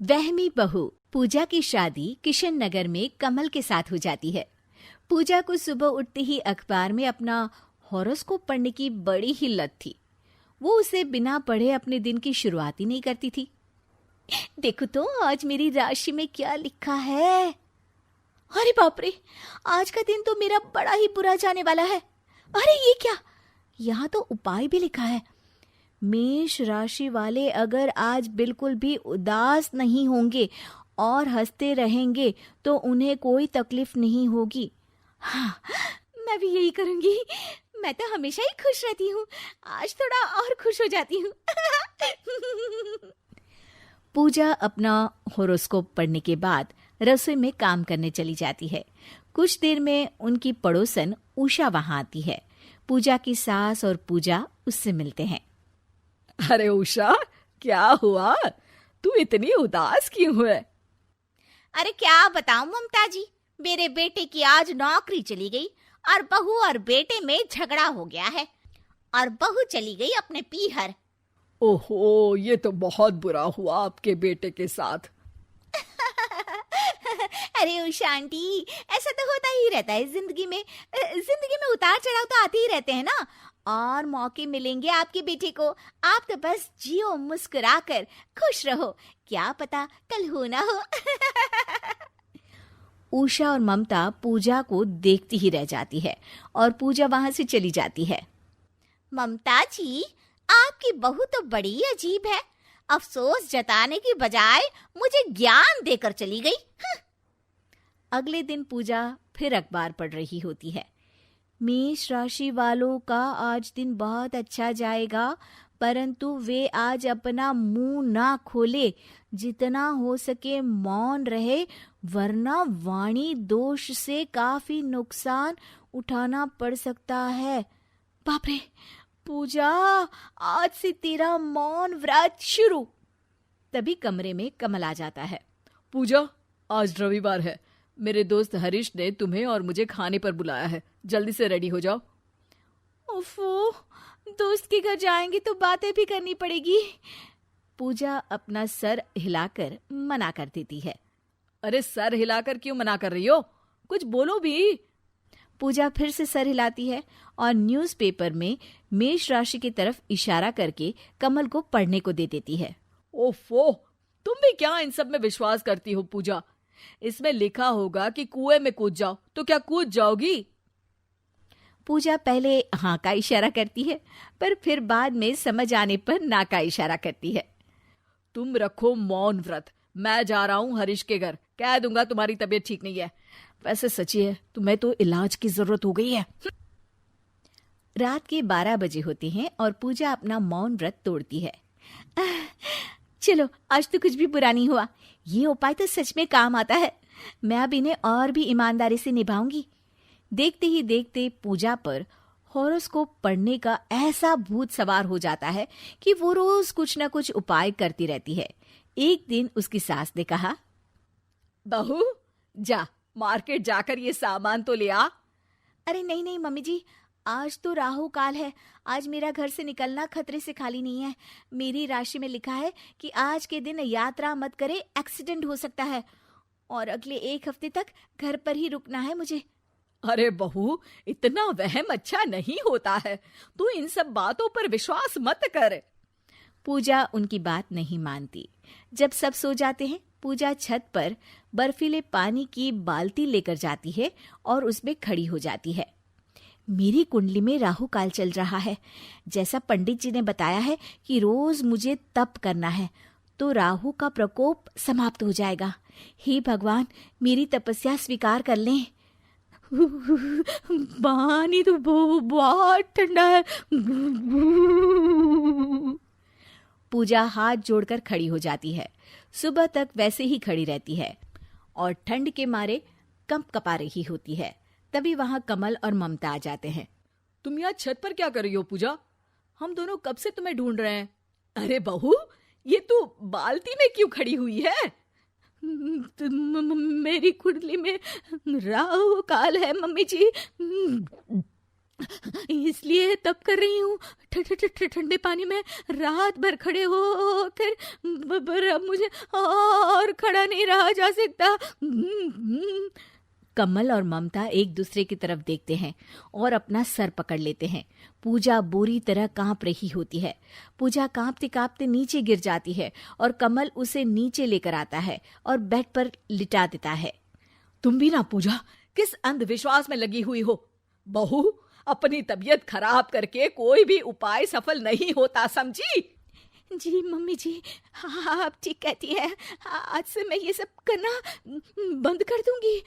वहमी बहू पूजा की शादी किशन नगर में कमल के साथ हो जाती है। पूजा को सुबह उठते ही अखबार में अपना हॉरोस्कोप पढ़ने की बड़ी ही लत थी। वो उसे बिना पढ़े अपने दिन की शुरुआत ही नहीं करती थी। देखो तो आज मेरी राशि में क्या लिखा है। अरे बाप रे, आज का दिन तो मेरा बड़ा ही बुरा जाने वाला है। अरे ये क्या, यहाँ तो उपाय भी लिखा है। मेष राशि वाले अगर आज बिल्कुल भी उदास नहीं होंगे और हंसते रहेंगे तो उन्हें कोई तकलीफ नहीं होगी। हाँ, मैं भी यही करूंगी। मैं तो हमेशा ही खुश रहती हूँ, आज थोड़ा और खुश हो जाती हूँ। पूजा अपना होरोस्कोप पढ़ने के बाद रसोई में काम करने चली जाती है। कुछ देर में उनकी पड़ोसन उषा वहां आती है। पूजा की सास और पूजा उससे मिलते हैं। अरे उषा, क्या हुआ? तू इतनी उदास क्यों है? अरे क्या बताऊं ममता जी, मेरे बेटे की आज नौकरी चली गई और बहू और बेटे में झगड़ा हो गया है और बहू चली गई अपने पीहर। ओहो, ये तो बहुत बुरा हुआ आपके बेटे के साथ। अरे उषा आंटी, ऐसा तो होता ही रहता है जिंदगी में उतार चढ़ाव तो आते ही रहते हैं ना। और मौके मिलेंगे आपके बेटे को, आप तो बस जियो मुस्कुराकर, खुश रहो, क्या पता कल हो ना हो। उषा और ममता पूजा को देखती ही रह जाती है और पूजा वहां से चली जाती है। ममता जी, आपकी बहू तो बड़ी अजीब है, अफसोस जताने की बजाय मुझे ज्ञान देकर चली गई। अगले दिन पूजा फिर अखबार पढ़ रही होती है। मेष राशि वालों का आज दिन बहुत अच्छा जाएगा, परंतु वे आज अपना मुंह ना खोले, जितना हो सके मौन रहे, वरना वाणी दोष से काफी नुकसान उठाना पड़ सकता है। बाप रे, पूजा, आज से तेरा मौन व्रत शुरू। तभी कमरे में कमल आ जाता है। पूजा, आज रविवार है, मेरे दोस्त हरीश ने तुम्हें और मुझे खाने पर बुलाया है, जल्दी से रेडी हो जाओ। ओफो, दोस्त के घर जाएंगे तो बातें भी करनी पड़ेगी। पूजा अपना सर हिलाकर मना कर देती है। अरे सर हिलाकर क्यों मना कर रही हो? कुछ बोलो भी। पूजा फिर से सर हिलाती है और न्यूज़पेपर में मेष राशि की तरफ इशारा करके कमल को पढ़ने को दे देती है। ओफो, तुम भी क्या इन सब में विश्वास करती हो पूजा? इसमें लिखा होगा कि कुएं में कूद जाओ, तो क्या कूद जाओगी? पूजा पहले हाँ का इशारा करती है, पर फिर बाद में समझ आने पर ना का इशारा करती है। तुम रखो मौन व्रत, मैं जा रहा हूँ हरीश के घर, कह दूंगा तुम्हारी तबीयत ठीक नहीं है। वैसे सच्ची है, तुम्हें तो इलाज की जरूरत हो गई है। रात के 12 बजे होते हैं और पूजा अपना मौन व्रत तोड़ती है। चलो, आज तो कुछ भी बुरा नहीं हुआ। ये उपाय तो सच में काम आता है। मैं अब इन्हें और भी ईमानदारी से निभाऊंगी। देखते ही देखते पूजा पर हॉरोस्कोप पढ़ने का ऐसा भूत सवार हो जाता है कि वो रोज कुछ न कुछ उपाय करती रहती है। एक दिन उसकी सास ने कहा, बहू, जा मार्केट जाकर ये सामान तो ले आ। अरे नहीं नहीं मम्मी जी, आज तो राहु काल है, आज मेरा घर से निकलना खतरे से खाली नहीं है। मेरी राशि में लिखा है कि आज के दिन यात्रा मत करे, एक्सीडेंट हो सकता है और अगले 1 हफ्ते तक घर पर ही रुकना है मुझे। अरे बहू, इतना वहम अच्छा नहीं होता है, तू इन सब बातों पर विश्वास मत कर। पूजा उनकी बात नहीं मानती। जब सब सो जाते हैं, पूजा छत पर बर्फीले पानी की बाल्टी लेकर जाती है और उसमें खड़ी हो जाती है। मेरी कुंडली में राहु काल चल रहा है। जैसा पंडित जी ने बताया है कि रोज मुझे तप करना है, तो राहु का प्रकोप समाप्त हो जाएगा। हे भगवान, मेरी तपस्या स्वीकार कर लें। पानी तो बहुत ठंडा है। पूजा हाथ जोड़कर खड़ी हो जाती है। सुबह तक वैसे ही खड़ी रहती है और ठंड के मारे कंप कपा रही होती है। तभी वहां कमल और ममता आ जाते हैं। तुम यहाँ छत पर क्या कर रही हो पूजा? हम दोनों कब से तुम्हें ढूंढ रहे हैं। अरे बहू, ये तू बाल्टी में क्यों खड़ी हुई है? मेरी कुंडली में राहु काल है मम्मी जी। इसलिए तब कर रही हूँ। ठंडे पानी में रात भर खड़े हो कर पर अब मुझे और खड़ा नहीं रहा जा सकता। कमल और ममता एक दूसरे की तरफ देखते हैं और अपना सर पकड़ लेते हैं। पूजा बुरी तरह कांप रही होती है। पूजा कांपते कांपते नीचे गिर जाती है और कमल उसे नीचे लेकर आता है और बेड पर लिटा देता है। तुम भी ना पूजा किस अंधविश्वास में लगी हुई हो। बहू, अपनी तबीयत खराब करके कोई भी उपाय सफल नहीं होता, समझी? जी मम्मी जी, आप ठीक कहती है। आज से मैं ये सब करना बंद कर दूंगी।